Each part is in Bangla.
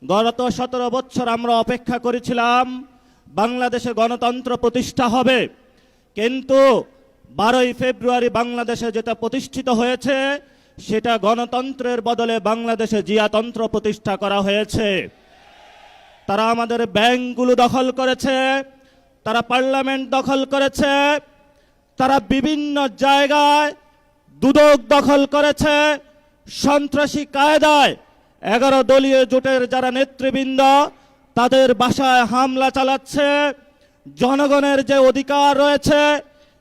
গত 17 বছর আমরা অপেক্ষা করেছিলাম বাংলাদেশে গণতন্ত্র প্রতিষ্ঠা হবে, কিন্তু 12ই ফেব্রুয়ারি বাংলাদেশে যেটা প্রতিষ্ঠিত হয়েছে সেটা গণতন্ত্রের বদলে বাংলাদেশে জিয়াতন্ত্র প্রতিষ্ঠা করা হয়েছে। তারা আমাদের ব্যাংকগুলো দখল করেছে, তারা পার্লামেন্ট দখল করেছে, তারা বিভিন্ন জায়গায় দুদক দখল করেছে, সন্ত্রাসী কায়দায় 11 দলীয় জোটের যারা নেতৃবৃন্দ তাদের বাসায় হামলা চালাচ্ছে। জনগণের যে অধিকার রয়েছে,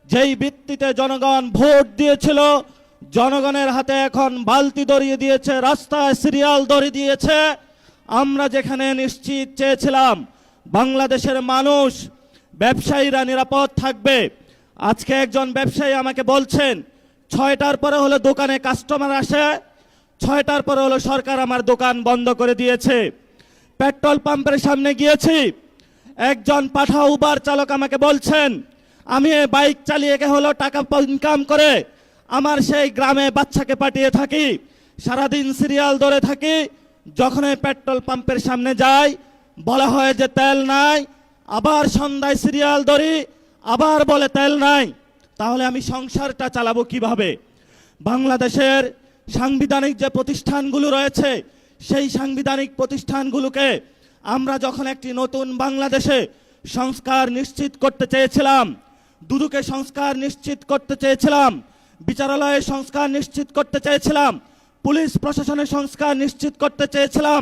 যেই ভিত্তিতে জনগণ ভোট দিয়েছিল, জনগণের হাতে এখন বালতি ধরিয়ে দিয়েছে, রাস্তায় সিরিয়াল ধরিয়ে দিয়েছে। আমরা যেখানে নিশ্চিত চেয়েছিলাম বাংলাদেশের মানুষ, ব্যবসায়ীরা নিরাপদ থাকবে, আজকে একজন ব্যবসায়ী আমাকে বলছেন 6টার পরে হলো দোকানে কাস্টমার আসে, 6টার পরে হলো সরকার আমার দোকান বন্ধ করে দিয়েছে। পেট্রোল পাম্পের সামনে গিয়েছি, একজন পাঠা উবার চালক আমাকে বলছেন আমি বাইক চালিয়ে হলো টাকা ইনকাম করে আমার সেই গ্রামে বাচ্চাকে পাঠিয়ে থাকি, সারাদিন সিরিয়াল ধরে থাকি, যখন পেট্রোল পাম্পের সামনে যাই বলা হয় যে তেল নাই, আবার সন্ধ্যায় সিরিয়াল ধরি, আবার বলে তেল নাই। তাহলে আমি সংসারটা চালাবো কিভাবে? বাংলাদেশের সাংবিধানিক যে প্রতিষ্ঠানগুলো রয়েছে সেই সাংবিধানিক প্রতিষ্ঠানগুলোকে আমরা যখন একটি নতুন বাংলাদেশে সংস্কার নিশ্চিত করতে চেয়েছিলাম, দুদকে সংস্কার নিশ্চিত করতে চেয়েছিলাম, বিচারালয়ে সংস্কার নিশ্চিত করতে চেয়েছিলাম, পুলিশ প্রশাসনের সংস্কার নিশ্চিত করতে চেয়েছিলাম,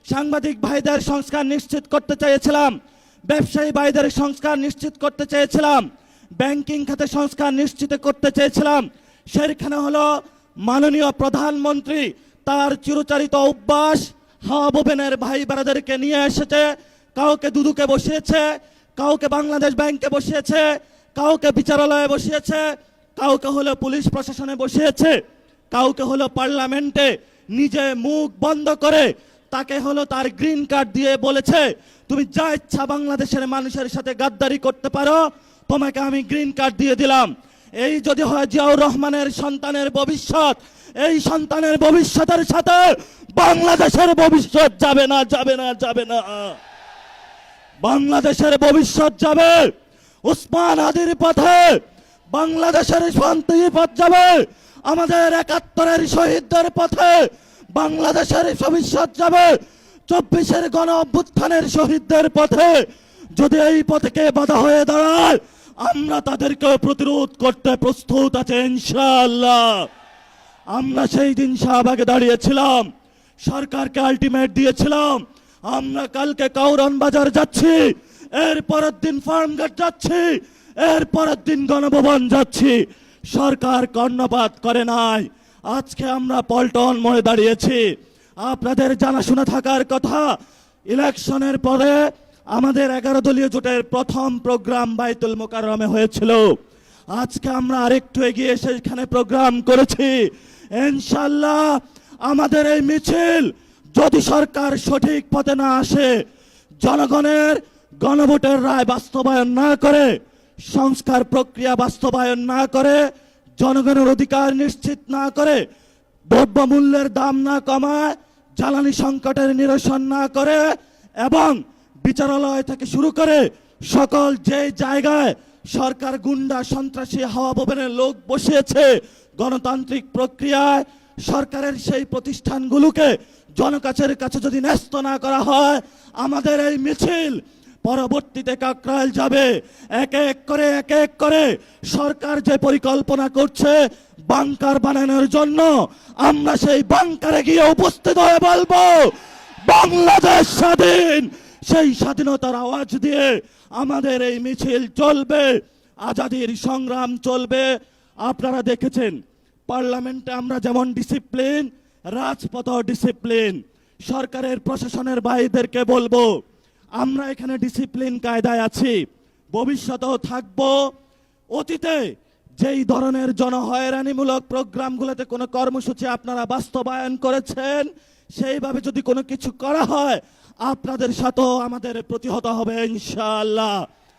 সাংবাদিক ভাইদের সংস্কার নিশ্চিত করতে চেয়েছিলাম, ব্যবসায়ী ভাইদের সংস্কার নিশ্চিত করতে চেয়েছিলাম, ব্যাংকিং খাতে সংস্কার নিশ্চিত করতে চেয়েছিলাম, সেখানে হলো মাননীয় প্রধানমন্ত্রী তার চিরচারিত অভ্যাস হাওয়া ভবনের ভাই বারাদেরকে নিয়ে এসেছে, কাউকে দুদুকে বসিয়েছে, কাউকে বাংলাদেশ ব্যাংকে বসিয়েছে, কাউকে বিচারালয়ে বসিয়েছে, কাউকে হলো পুলিশ প্রশাসনে বসিয়েছে, কাউকে হলো পার্লামেন্টে নিজে মুখ বন্ধ করে তাকে হলো তার গ্রিন কার্ড দিয়ে বলেছে তুমি যা ইচ্ছা বাংলাদেশের মানুষের সাথে গাদ্দারি করতে পারো, তোমাকে আমি গ্রিন কার্ড দিয়ে দিলাম। এই যদি হয় জিয়াউর রহমানের সন্তানের ভবিষ্যৎ, এই সন্তানের ভবিষ্যতের সাথে বাংলাদেশের ভবিষ্যৎ যাবে না, যাবে না, যাবে না। বাংলাদেশের ভবিষ্যৎ যাবে উসমান হাদির পথে, বাংলাদেশের শান্তির পথ যাবে আমাদের 71-এর শহীদদের পথে, বাংলাদেশের ভবিষ্যৎ যাবে 24-এর গণ অভ্যুত্থানের শহীদদের পথে। যদি এই পথে বাধা হয়ে দাঁড়ায় আমরা তাদেরকে প্রতিরোধ করতে প্রস্তুত আছে ইনশাআল্লাহ। আমরা সেই দিন শাহবাগে দাঁড়িয়েছিলাম, সরকারকে আলটিমেট দিয়েছিলাম আমরা কালকে কাউরান বাজার যাচ্ছি, এর পরের দিন ফার্মগেট যাচ্ছি, এর পরের দিন গণভবন যাচ্ছি। সরকার কর্ণপাত করে নাই। আজকে আমরা পল্টন মোড়ে দাঁড়িয়েছি। আপনাদের জানাশোনা থাকার কথা, ইলেকশনের পরে আমাদের 11 দলীয় জোটের প্রথম প্রোগ্রাম বাইতুল মোকাররমে হয়েছিল। আজকে আমরা আরেকটু এগিয়ে সেখানে প্রোগ্রাম করেছি। ইনশাআল্লাহ আমাদের এই মিছিল যদি সরকার সঠিক পথে না আসে, জনগণের গণভোটের রায় বাস্তবায়ন না করে, সংস্কার প্রক্রিয়া বাস্তবায়ন না করে, জনগণের অধিকার নিশ্চিত না করে, দ্রব্যমূল্যের দাম না কমায়, জ্বালানি সংকটের নিরসন না করে, এবং বিচারালয় থেকে শুরু করে সকল যে জায়গায় সরকার গুন্ডা সন্ত্রাসী হাওয়া ভবনের লোক বসিয়েছে, গণতান্ত্রিক প্রক্রিয়ায় সরকারের সেই প্রতিষ্ঠানগুলোকে জনকাছের কাছে যদি ন্যস্ত না করা হয়, আমাদের এই মিছিল পরবর্তীতে কাকরাইল যাবে। এক এক করে সরকার যে পরিকল্পনা করছে বাংকার বানানোর জন্য, আমরা সেই বাংকারে গিয়ে উপস্থিত হয়ে বলবো বাংলাদেশ স্বাধীন। সেই স্বাধীনতার আওয়াজ দিয়ে আমাদের এই মিছিল চলবে, আজাদির সংগ্রাম চলবে। আপনারা দেখেছেন পার্লামেন্টে আমরা যেমন ডিসিপ্লিন, রাজপথ ডিসিপ্লিন। সরকারের প্রশাসনের ভাইদেরকে বলবো আমরা এখানে ডিসিপ্লিন কায়দায় আছি, ভবিষ্যতেও থাকবো। অতীতে যেই ধরনের জনহয়রানিমূলক প্রোগ্রামগুলোতে কোনো কর্মসূচি আপনারা বাস্তবায়ন করেছেন, সেইভাবে যদি কোনো কিছু করা হয় আপনাদের সাথেও আমাদের প্রতিহত হবে ইনশাআল্লাহ।